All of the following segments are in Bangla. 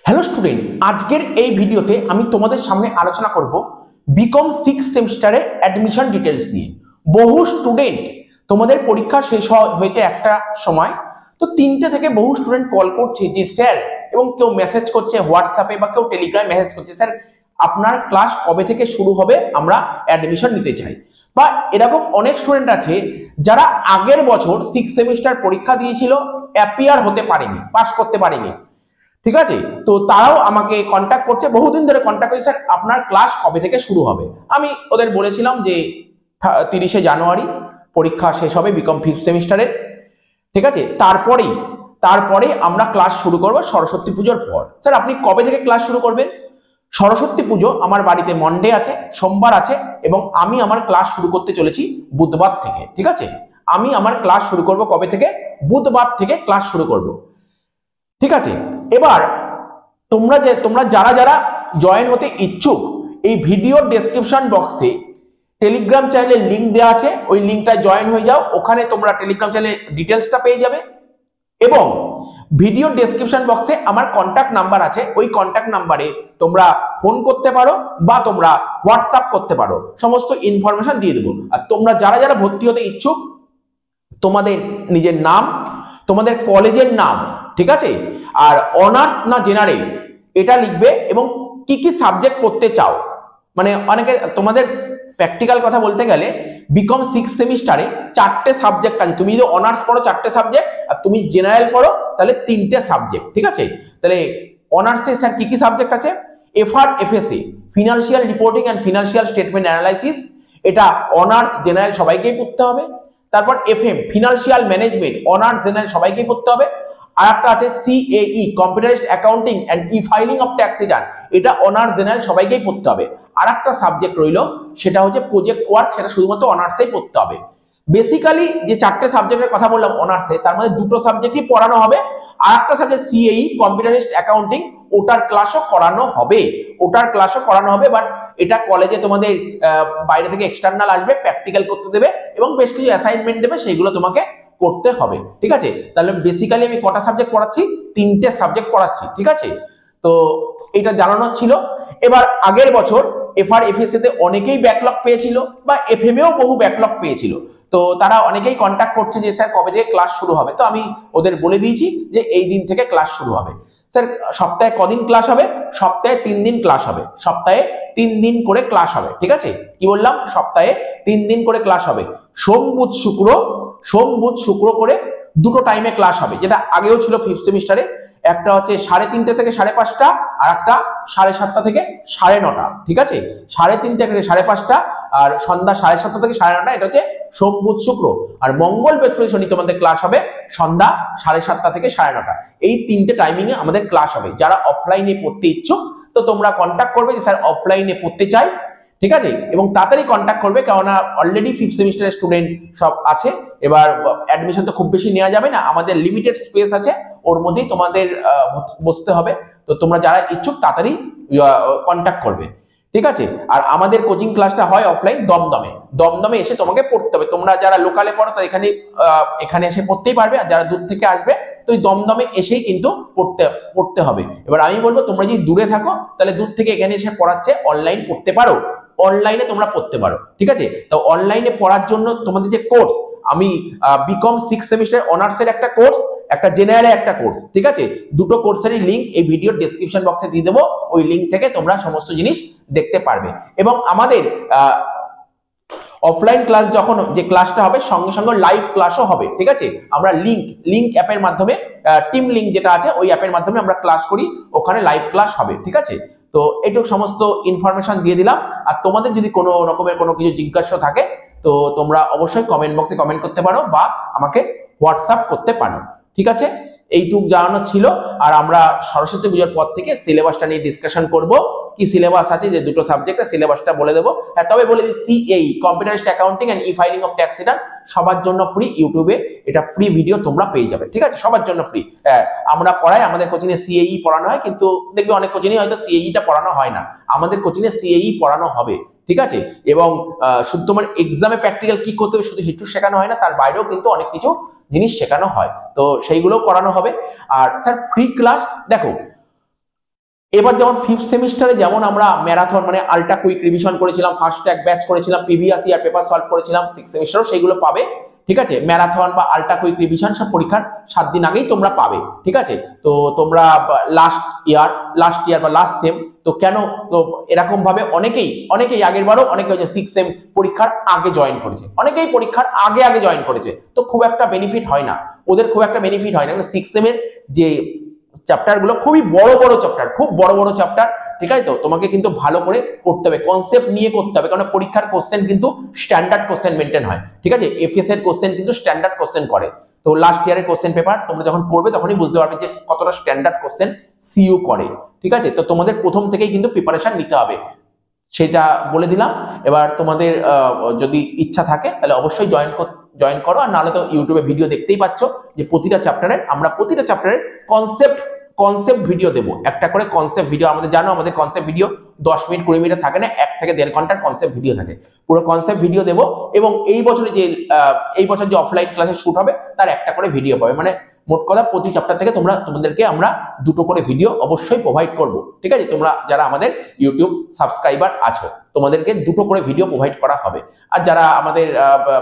হ্যালো স্টুডেন্ট, আজকের এই ভিডিওতে আমি তোমাদের সামনে আলোচনা করব বিকম 6 সেমিস্টারের অ্যাডমিশন ডিটেলস নিয়ে। বহু স্টুডেন্ট তোমাদের পরীক্ষা শেষ হয়েছে একটা সময়, তো 3টে থেকে বহু স্টুডেন্ট কল করছে যে স্যার, এবং কেউ মেসেজ করছে হোয়াটসঅ্যাপে বা কেউ টেলিগ্রামে মেসেজ করছে, স্যার আপনার ক্লাস কবে থেকে শুরু হবে, আমরা অ্যাডমিশন নিতে চাই। বা এরকম অনেক স্টুডেন্ট আছে যারা আগের বছর 6 সেমিস্টার পরীক্ষা দিয়েছিল, অ্যাপিয়ার হতে পারেনি, পাস করতে পারেনি। ঠিক আছে, তো তারাও আমাকে কন্ট্যাক্ট করছে, বহুদিন ধরে কন্ট্যাক্ট করছে, স্যার আপনার ক্লাস কবে থেকে শুরু হবে। আমি ওদের বলেছিলাম যে 30শে জানুয়ারি পরীক্ষা শেষ হবে বিকম 5th সেমিস্টারের। ঠিক আছে, তারপরে আমরা ক্লাস শুরু করব সরস্বতী পুজোর পর। স্যার আপনি কবে থেকে ক্লাস শুরু করবেন? সরস্বতী পুজো আমার বাড়িতে মন্ডে আছে, সোমবার আছে, এবং আমি আমার ক্লাস শুরু করতে চলেছি বুধবার থেকে। ঠিক আছে, আমি আমার ক্লাস শুরু করব কবে থেকে? বুধবার থেকে ক্লাস শুরু করব। ঠিক আছে, এবার তোমরা যারা যারা জয়েন হতে ইচ্ছুক, এই ভিডিও ডেসক্রিপশন বক্সে টেলিগ্রাম চ্যানেলের লিংক দেওয়া আছে, ওই লিংকটা জয়েন হয়ে যাও, ওখানে তোমরা টেলিগ্রাম চ্যানেলের ডিটেলসটা পেয়ে যাবে। এবং ভিডিও ডেসক্রিপশন বক্সে আমার কন্ট্যাক্ট নাম্বার আছে, ওই কন্ট্যাক্ট নাম্বারে তোমরা ফোন করতে পারো বা তোমরা হোয়াটসঅ্যাপ করতে পারো, সমস্ত ইনফরমেশন দিয়ে দেবো। আর তোমরা যারা যারা ভর্তি হতে ইচ্ছুক, তোমাদের নিজের নাম, তোমাদের কলেজের নাম, ঠিক আছে, আর অনার্স না জেনারেল এটা লিখবে, এবং কি কি সাবজেক্ট পড়তে চাও। মানে অনেকে তোমাদের প্র্যাকটিক্যাল কথা বলতে গেলে বিকম 6 সেমিস্টারে 4টে সাবজেক্ট আছে। তুমি যদি অনার্স পড়ো 4টে সাবজেক্ট, আর তুমি জেনারেল পড়ো তাহলে 3টে সাবজেক্ট। ঠিক আছে, তাহলে অনার্সে স্যার কি কি সাবজেক্ট আছে? FR FSA, financial reporting and financial statement analysis, এটা অনার্স জেনারেল সবাইকেই পড়তে হবে। তারপর FM, financial management, honours general সবাইকেই পড়তে হবে। আর একটা আছে CAE, computerised accounting and e filing of tax return, এটা অনার্স জেনারেল সবাইকেই পড়তে হবে। আর একটা সাবজেক্ট রইল, সেটা হচ্ছে প্রজেক্ট ওয়ার্ক, সেটা শুধুমাত্র অনার্সেই পড়তে হবে। বেসিক্যালি যে 4টে সাবজেক্টের কথা বললাম অনার্সে, তার মধ্যে 2টো সাবজেক্টই পড়ানো হবে। আর একটা সাবজেক্ট সিএই, কম্পিউটারাইজড অ্যাকাউন্টিং, ওটার ক্লাসও করানো হবে। বাট এটা কলেজে তোমাদের বাইরে থেকে এক্সটার্নাল আসবে, প্র্যাকটিক্যাল করতে দেবে এবং বেশ কিছু অ্যাসাইনমেন্ট দেবে, সেগুলো তোমাকে করতে হবে। ঠিক আছে, তাহলে বেসিক্যালি আমি কটা সাবজেক্ট পড়াচ্ছি? 3টে সাবজেক্ট পড়াচ্ছি। ঠিক আছে, তো এটা জানানো ছিল। এবার আগের বছর এফআর এফএসএ তে অনেকেই ব্যাকলগ পেয়েছিল, বা এফএম এও বহু ব্যাকলগ পেয়েছিল, তো তারা অনেকেই কন্ট্যাক্ট করছে যে স্যার কবে থেকে ক্লাস শুরু হবে। তো আমি ওদের বলে দিয়েছি যে এই দিন থেকে ক্লাস শুরু হবে। স্যার সপ্তাহে কদিন ক্লাস হবে? সপ্তাহে 3 দিন ক্লাস হবে, সপ্তাহে 3 দিন করে ক্লাস হবে। ঠিক আছে, কি বললাম? সপ্তাহে 3 দিন করে ক্লাস হবে। সোম বুধ শুক্র করে 2টো টাইমে ক্লাস হবে, যেটা আগেও ছিল 5th সেমিস্টারে। একটা হচ্ছে 3:30 থেকে 5:30, আর একটা 7:30 থেকে 9:30। ঠিক আছে, 3:30 থেকে 5:30, আর সন্ধ্যা 7:30 থেকে 9:30, এটা হচ্ছে সোম বুধ শুক্র। আর মঙ্গল বৃহস্পতি শনি তোমাদের ক্লাস হবে সন্ধ্যা 7:30 থেকে 9:30। এই 3টে টাইমিং এ আমাদের ক্লাস হবে। যারা অফলাইনে পড়তে ইচ্ছুক, তো তোমরা কন্ট্যাক্ট করবে যে স্যার অফলাইনে পড়তে চাই। ঠিক আছে, এবং তাড়াতাড়ি কন্ট্যাক্ট করবে, কেননা অলরেডি 5th সেমিস্টারের স্টুডেন্ট সব আছে। এবার অ্যাডমিশন তো খুব বেশি নেওয়া যাবে না, আমাদের লিমিটেড স্পেস আছে, ওর মধ্যেই তোমাদের বসতে হবে। তো তোমরা যারা ইচ্ছুক তাড়াতাড়ি কন্ট্যাক্ট করবে। ঠিক আছে, আর আমাদের কোচিং ক্লাসটা হয় অফলাইন দমদমে এসে তোমাকে পড়তে হবে। তোমরা যারা লোকালে পড়ো তো এখানে এসে পড়তেই পারবে, আর যারা দূর থেকে আসবে তো ওই দমদমে এসেই কিন্তু পড়তে হবে। এবার আমি বলবো তোমরা যদি দূরে থাকো, তাহলে দূর থেকে এখানে এসে পড়াচ্ছে, অনলাইন পড়তে পারো, অনলাইনে তোমরা পড়তে পারো। ঠিক আছে, তো অনলাইনে পড়ার জন্য তোমাদের যে কোর্স, আমি বিকম 6 সেমিস্টার অনার্সের একটা কোর্স, একটা জেনারেলের একটা কোর্স, ঠিক আছে, দুটো কোর্সেরই লিংক এই ভিডিও ডেসক্রিপশন বক্সে দিয়ে দেবো। ওই লিংক থেকে তোমরা সমস্ত জিনিস দেখতে পারবে। এবং আমাদের অফলাইন ক্লাস যখন যে ক্লাসটা হবে, সঙ্গে সঙ্গে লাইভ ক্লাসও হবে। ঠিক আছে, আমরা লিংক অ্যাপের মাধ্যমে, টিম লিংক যেটা আছে ওই অ্যাপের মাধ্যমে আমরা ক্লাস করি, ওখানে লাইভ ক্লাস হবে। ঠিক আছে, তো এটুকু সমস্ত ইনফরমেশন দিয়ে দিলাম। আর তোমাদের যদি কোনো রকমের কোনো কিছু জিজ্ঞাসা থাকে, তো তোমরা অবশ্যই কমেন্ট বক্সে কমেন্ট করতে পারো বা আমাকে হোয়াটসঅ্যাপ করতে পারো। ঠিক আছে, এইটুকু জানানো ছিল। আর আমরা সরস্বতী পুজোর পর থেকে সিলেবাসটা নিয়ে ডিসকাশন করব, কি সিলেবাস আছে, যে দুটো সাবজেক্টের সিলেবাসটা বলে দেবো। হ্যাঁ, তবে বলে দিই, CAE, computerised accounting and e filing of tax return, সবার জন্য ফ্রি। ইউটিউবে এটা ফ্রি ভিডিও তোমরা পেয়ে যাবে। ঠিক আছে, সবার জন্য ফ্রি। আমরা পড়াই, আমাদের কোচিং এ সিএই পড়ানো হয়, কিন্তু দেখবে অনেক কোচিং এ হয়তো সিএই টা পড়ানো হয় না, আমাদের কোচিং এ সিএই পড়ানো হবে। ঠিক আছে, এবং শুধু তোমার এক্সামে প্র্যাকটিক্যাল কি করতে হবে শুধু হিটু শেখানো হয় না, তার বাইরেও কিন্তু অনেক কিছু জিনিস শেখানো হয়, তো সেইগুলো করানো হবে। আর স্যার ফ্রি ক্লাস, দেখো এবার যেমন ফিফথ সেমিস্টারে যেমন আমরা ম্যারাথন মানে আল্ট্রা কুইক রিভিশন করেছিলাম, ফার্স্ট ট্র্যাক ব্যাচ করেছিলাম, প্রিভিয়াস ইয়ার পেপার সলভ করেছিলাম, সিক্স সেমিস্টারও সেইগুলো পাবে। ঠিক আছে, ম্যারাথন বা আল্ট্রা কুইক রিভিশন সব পরীক্ষার 7 দিন আগেই তোমরা পাবে। ঠিক আছে, তো তোমরা লাস্ট ইয়ার বা লাস্ট সেম, তো কেন তো এরকম ভাবে অনেকেই আগের বারও অনেকে হচ্ছে সিক্স সেম পরীক্ষার আগে জয়েন করেছে, অনেকেই পরীক্ষার আগে জয়েন করেছে, তো খুব একটা বেনিফিট হয় না, ওদের খুব একটা বেনিফিট হয় না। সিক্স সেমের যে চ্যাপ্টার গুলো খুবই বড় চ্যাপ্টার, খুব বড় চ্যাপ্টার। ঠিক আছে, তো তোমাকে কিন্তু ভালো করে করতে হবে, কনসেপ্ট নিয়ে করতে হবে, কারণ পরীক্ষার কোশ্চেন কিন্তু স্ট্যান্ডার্ড কোশ্চেন মেনটেন হয়। ঠিক আছে, এফএস এর কোশ্চেন কিন্তু স্ট্যান্ডার্ড কোশ্চেন করে। তো লাস্ট ইয়ারের কোশ্চেন পেপার তোমরা যখন পড়বে তখনই বুঝতে পারবে যে কতটা স্ট্যান্ডার্ড কোশ্চেন সিইউ করে। ঠিক আছে, তো তোমাদের প্রথম থেকেই কিন্তু প্রিপারেশন নিতে হবে, সেটা বলে দিলাম। এবার তোমাদের যদি ইচ্ছা থাকে তাহলে অবশ্যই জয়েন করো, আর নাহলে তো ইউটিউবে ভিডিও দেখতেই পাচ্ছ যে প্রতিটা চ্যাপ্টারের কনসেপ্ট ভিডিও দেবো, একটা করে কনসেপ্ট ভিডিও। আমাদের জানো আমাদের কনসেপ্ট ভিডিও 10 মিনিট 20 মিনিট থাকে না, 1 থেকে 1.5 ঘন্টার কনসেপ্ট ভিডিও থাকে, পুরো কনসেপ্ট ভিডিও দেবো। এবং এই বছর যে অফলাইন ক্লাসে শুট হবে তার একটা করে ভিডিও পাবে, মানে মোট কথা প্রতি চ্যাপ্টার থেকে তোমাদেরকে আমরা 2টো করে ভিডিও অবশ্যই প্রোভাইড করব। ঠিক আছে, তোমরা যারা আমাদের ইউটিউব সাবস্ক্রাইবার আছো তোমাদেরকে 2টো করে ভিডিও প্রোভাইড করা হবে। আর যারা আমাদের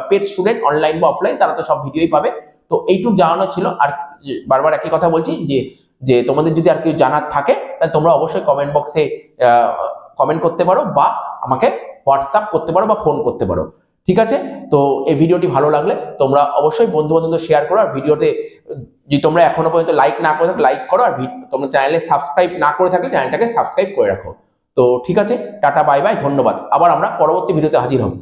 পেড স্টুডেন্ট অনলাইন বা অফলাইন তারা তো সব ভিডিওই পাবে। তো এইটুকু জানানো ছিল। আর বারবার একই কথা বলছি যে তোমাদের যদি আর কেউ জানার থাকে তাহলে তোমরা অবশ্যই কমেন্ট বক্সে কমেন্ট করতে পারো, বা আমাকে হোয়াটসঅ্যাপ করতে পারো বা ফোন করতে পারো। ঠিক আছে, তো এই ভিডিওটি ভালো লাগলে তোমরা অবশ্যই বন্ধু বান্ধবদের শেয়ার করো। আর ভিডিওতে যদি তোমরা এখনো পর্যন্ত লাইক না করে থাকো লাইক করো, আর তোমরা চ্যানেলে সাবস্ক্রাইব না করে থাকলে চ্যানেলটাকে সাবস্ক্রাইব করে রাখো। তো ঠিক আছে, টাটা বাই বাই, ধন্যবাদ। আবার আমরা পরবর্তী ভিডিওতে হাজির হব।